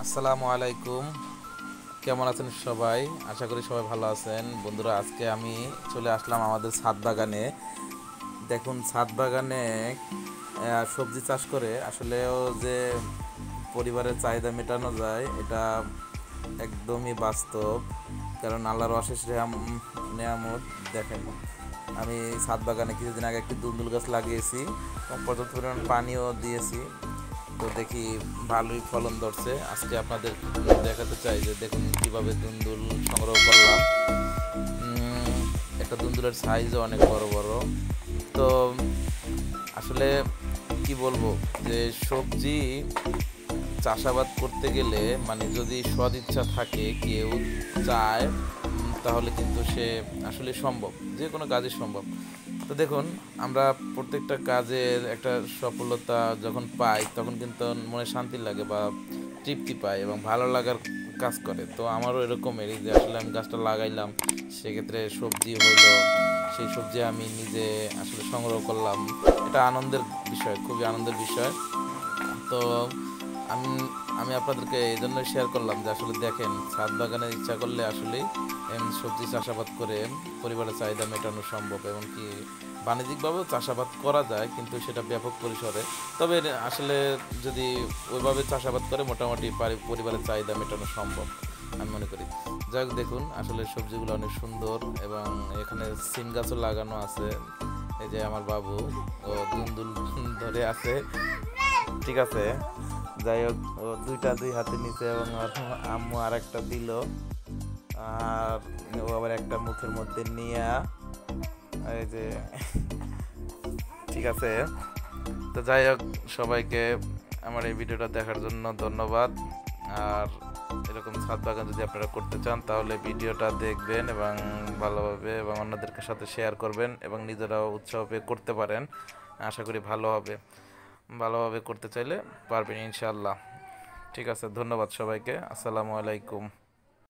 আসসালামু আলাইকুম। কেমন আছেন সবাই? আশা করি সবাই ভালো আছেন। বন্ধুরা, আজকে আমি চলে আসলাম আমাদের ছাদ বাগানে। দেখুন, ছাদ বাগানে সবজি চাষ করে আসলেও যে পরিবারের চাহিদা মেটানো যায় এটা একদমই বাস্তব। কারণ আল্লাহর অশেষ নেয়ামত। দেখেন, আমি ছাদ বাগানে কিছুদিন আগে একটি দুন্দুল গাছ লাগিয়েছি এবং পর্যাপ্ত পরিমাণ পানিও দিয়েছি। তো দেখি ভালোই ফলন ধরছে। আজকে আপনাদের দেখাতে চাই যে দেখুন কিভাবে দুন্দুল সংগ্রহ করলাম। একটা দুন্দুলের সাইজও অনেক বড় বড়। তো আসলে কি বলবো, যে সবজি চাষাবাদ করতে গেলে মানে যদি সদিচ্ছা থাকে, কেউ চায়, তাহলে কিন্তু সে আসলে সম্ভব, যে কোনো কাজই সম্ভব। তো দেখুন, আমরা প্রত্যেকটা কাজের একটা সফলতা যখন পাই তখন কিন্তু মনে শান্তি লাগে বা তৃপ্তি পায় এবং ভালো লাগার কাজ করে। তো আমারও এরকমেরই, যে আসলে আমি গাছটা লাগাইলাম, সেক্ষেত্রে সবজি হলো, সেই সবজি আমি নিজে আসলে সংগ্রহ করলাম। এটা আনন্দের বিষয়, খুবই আনন্দের বিষয়। তো আমি আমি আপনাদেরকে এই জন্য শেয়ার করলাম যে আসলে দেখেন, ছাদ বাগানের ইচ্ছা করলে আসলেই সবজি চাষাবাদ করে পরিবারের চাহিদা মেটানো সম্ভব। এমনকি বাণিজ্যিকভাবেও চাষাবাদ করা যায়, কিন্তু সেটা ব্যাপক পরিসরে। তবে আসলে যদি ওইভাবে চাষাবাদ করে মোটামুটি পরিবারের চাহিদা মেটানো সম্ভব আমি মনে করি। যাই হোক, দেখুন আসলে সবজিগুলো অনেক সুন্দর এবং এখানে সিম গাছও লাগানো আছে। এই যে আমার বাবু, ও দুন্দুল ধরে আছে। ঠিক আছে, যাই হোক, ও দুই হাতে নিচে এবং ওর আম্মু আর একটা দিল। আর ও আবার একটা মুখের মধ্যে নিয়ে, এই যে, ঠিক আছে। তো যাই হোক, সবাইকে আমার এই ভিডিওটা দেখার জন্য ধন্যবাদ। আর এরকম ছাদ বাগান যদি আপনারা করতে চান তাহলে ভিডিওটা দেখবেন এবং ভালোভাবে এবং অন্যদেরকে সাথে শেয়ার করবেন এবং নিজেরাও উৎসাহ পেয়ে করতে পারেন। আশা করি ভালো হবে। ভালোভাবে করতে চাইলে পারবেন ইনশাআল্লাহ। ঠিক আছে, ধন্যবাদ সবাইকে। আসসালামু আলাইকুম।